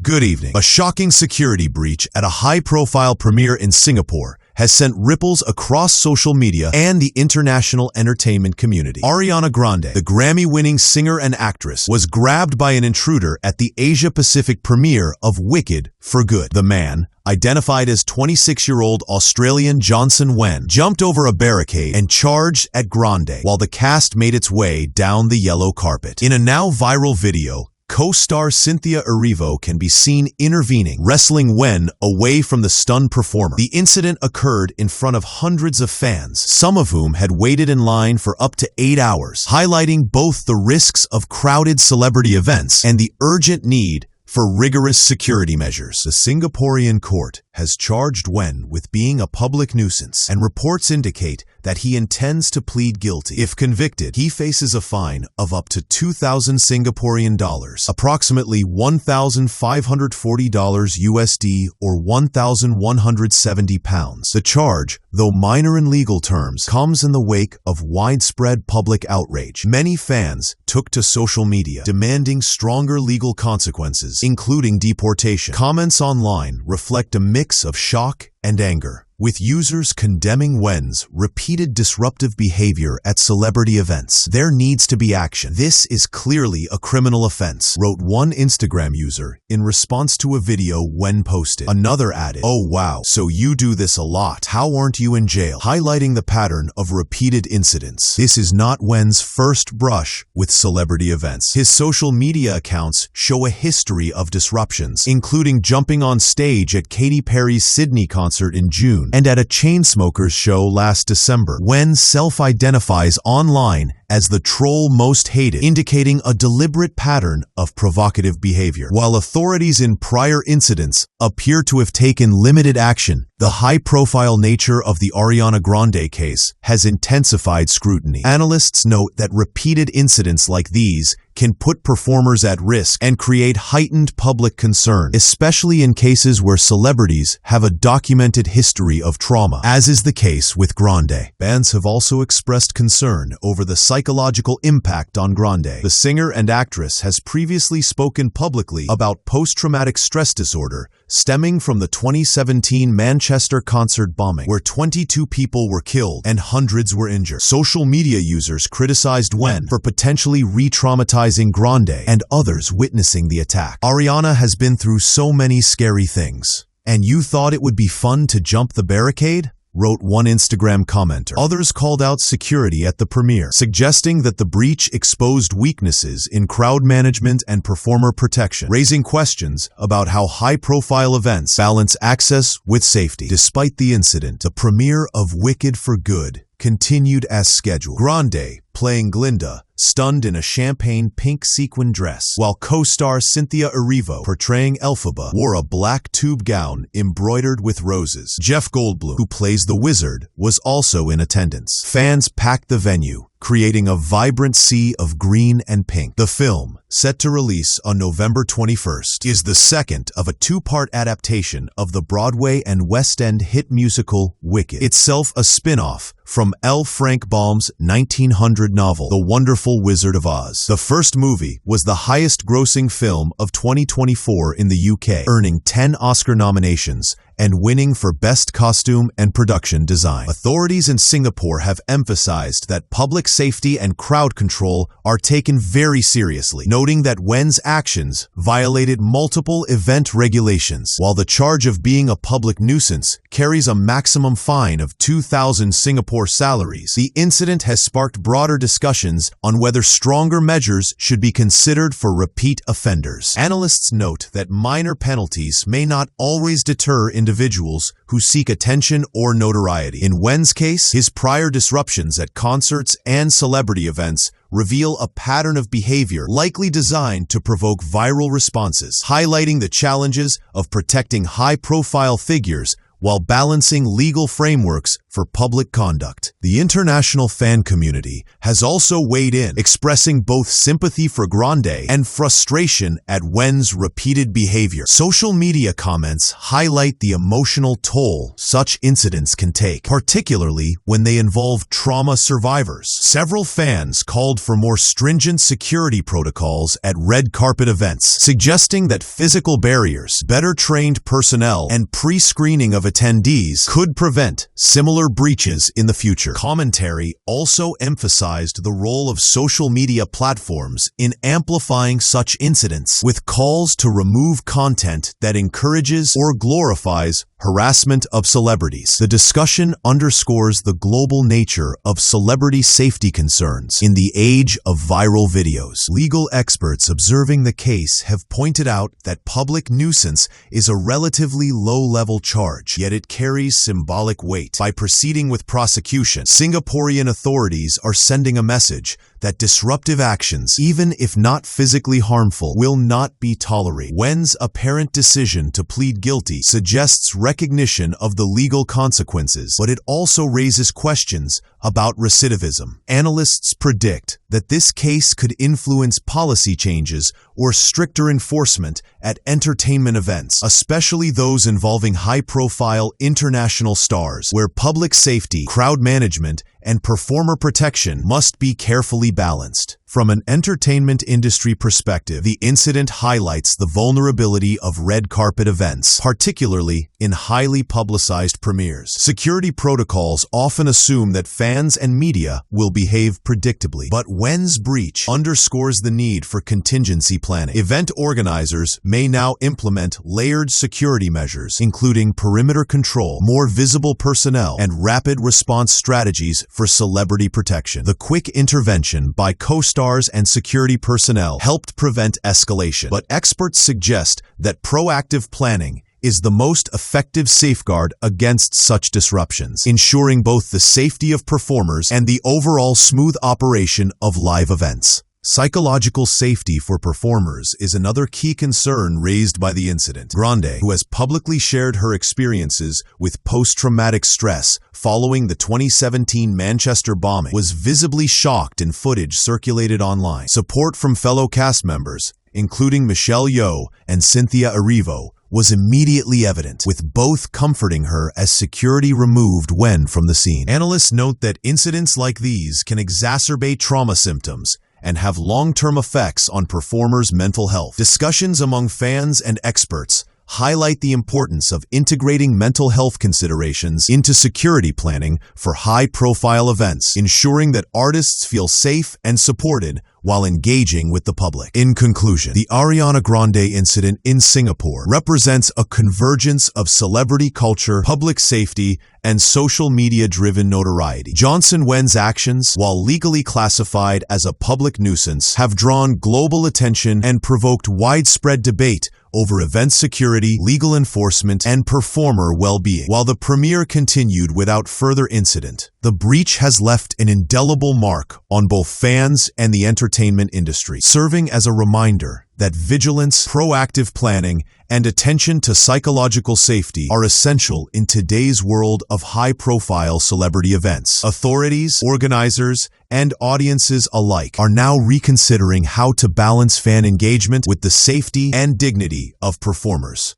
Good evening. A shocking security breach at a high-profile premiere in Singapore has sent ripples across social media and the international entertainment community. Ariana Grande, the Grammy-winning singer and actress, was grabbed by an intruder at the Asia-Pacific premiere of Wicked for Good. The man, identified as 26-year-old Australian Johnson Wen, jumped over a barricade and charged at Grande while the cast made its way down the yellow carpet. In a now viral video, co-star Cynthia Erivo can be seen intervening, wrestling Wen away from the stunned performer. The incident occurred in front of hundreds of fans, some of whom had waited in line for up to 8 hours, highlighting both the risks of crowded celebrity events and the urgent need for rigorous security measures. The Singaporean court has charged Wen with being a public nuisance, and reports indicate that he intends to plead guilty. If convicted, he faces a fine of up to 2,000 Singaporean dollars, approximately $1,540 USD or 1,170 pounds. The charge, though minor in legal terms, comes in the wake of widespread public outrage. Many fans took to social media, demanding stronger legal consequences, including deportation. Comments online reflect a mix of shock and anger, with users condemning Wen's repeated disruptive behavior at celebrity events. There needs to be action. This is clearly a criminal offense, wrote one Instagram user in response to a video Wen posted. Another added, "Oh wow, so you do this a lot. How aren't you in jail?" highlighting the pattern of repeated incidents. This is not Wen's first brush with celebrity events. His social media accounts show a history of disruptions, including jumping on stage at Katy Perry's Sydney concert in June and at a Chainsmokers show last December. Wen self-identifies online as the troll most hated, indicating a deliberate pattern of provocative behavior. While authorities in prior incidents appear to have taken limited action, the high-profile nature of the Ariana Grande case has intensified scrutiny. Analysts note that repeated incidents like these can put performers at risk and create heightened public concern, especially in cases where celebrities have a documented history of trauma, as is the case with Grande. Fans have also expressed concern over the psychological impact on Grande. The singer and actress has previously spoken publicly about post-traumatic stress disorder stemming from the 2017 Manchester concert bombing, where 22 people were killed and hundreds were injured. Social media users criticized Wen for potentially re-traumatizing Grande and others witnessing the attack. Ariana has been through so many scary things. And you thought it would be fun to jump the barricade? Wrote one Instagram commenter. Others called out security at the premiere, suggesting that the breach exposed weaknesses in crowd management and performer protection, raising questions about how high-profile events balance access with safety. Despite the incident, the premiere of Wicked for Good continued as scheduled. Grande, playing Glinda, stunned in a champagne pink sequin dress, while co-star Cynthia Erivo, portraying Elphaba, wore a black tube gown embroidered with roses. Jeff Goldblum, who plays the Wizard, was also in attendance. Fans packed the venue, creating a vibrant sea of green and pink. The film, set to release on November 21st, is the second of a two-part adaptation of the Broadway and West End hit musical Wicked, itself a spin-off from L. Frank Baum's 1900 novel, The Wonderful Wizard of Oz. The first movie was the highest-grossing film of 2024 in the UK, earning 10 Oscar nominations and winning for Best Costume and Production Design. Authorities in Singapore have emphasized that public safety and crowd control are taken very seriously, noting that Wen's actions violated multiple event regulations. While the charge of being a public nuisance carries a maximum fine of 2,000 Singapore salaries, the incident has sparked broader discussions on whether stronger measures should be considered for repeat offenders. Analysts note that minor penalties may not always deter individuals who seek attention or notoriety. In Wen's case, his prior disruptions at concerts and celebrity events reveal a pattern of behavior likely designed to provoke viral responses, highlighting the challenges of protecting high-profile figures while balancing legal frameworks for public conduct. The international fan community has also weighed in, expressing both sympathy for Grande and frustration at Wen's repeated behavior. Social media comments highlight the emotional toll such incidents can take, particularly when they involve trauma survivors. Several fans called for more stringent security protocols at red carpet events, suggesting that physical barriers, better trained personnel, and pre-screening of attendees could prevent similar breaches in the future. Commentary also emphasized the role of social media platforms in amplifying such incidents, with calls to remove content that encourages or glorifies harassment of celebrities. The discussion underscores the global nature of celebrity safety concerns in the age of viral videos. Legal experts observing the case have pointed out that public nuisance is a relatively low-level charge, yet it carries symbolic weight. By proceeding with prosecution, Singaporean authorities are sending a message that disruptive actions, even if not physically harmful, will not be tolerated. Wen's apparent decision to plead guilty suggests recognition of the legal consequences, but it also raises questions about recidivism. Analysts predict that this case could influence policy changes or stricter enforcement at entertainment events, especially those involving high-profile international stars, where public safety, crowd management, and performer protection must be carefully balanced. From an entertainment industry perspective, the incident highlights the vulnerability of red carpet events, particularly in highly publicized premieres. Security protocols often assume that fans and media will behave predictably, but Wen's breach underscores the need for contingency planning. Event organizers may now implement layered security measures, including perimeter control, more visible personnel, and rapid response strategies for celebrity protection. The quick intervention by co-stars and security personnel helped prevent escalation, but experts suggest that proactive planning is the most effective safeguard against such disruptions, ensuring both the safety of performers and the overall smooth operation of live events. Psychological safety for performers is another key concern raised by the incident. Grande, who has publicly shared her experiences with post-traumatic stress following the 2017 Manchester bombing, was visibly shocked in footage circulated online. Support from fellow cast members, including Michelle Yeoh and Cynthia Erivo, was immediately evident, with both comforting her as security removed Wen from the scene. Analysts note that incidents like these can exacerbate trauma symptoms and have long-term effects on performers' mental health. Discussions among fans and experts highlight the importance of integrating mental health considerations into security planning for high-profile events, ensuring that artists feel safe and supported while engaging with the public. In conclusion, the Ariana Grande incident in Singapore represents a convergence of celebrity culture, public safety, and social media-driven notoriety. Johnson Wen's actions, while legally classified as a public nuisance, have drawn global attention and provoked widespread debate over event security, legal enforcement, and performer well-being. While the premiere continued without further incident, the breach has left an indelible mark on both fans and the entertainment industry, serving as a reminder that vigilance, proactive planning, and attention to psychological safety are essential in today's world of high-profile celebrity events. Authorities, organizers, and audiences alike are now reconsidering how to balance fan engagement with the safety and dignity of performers.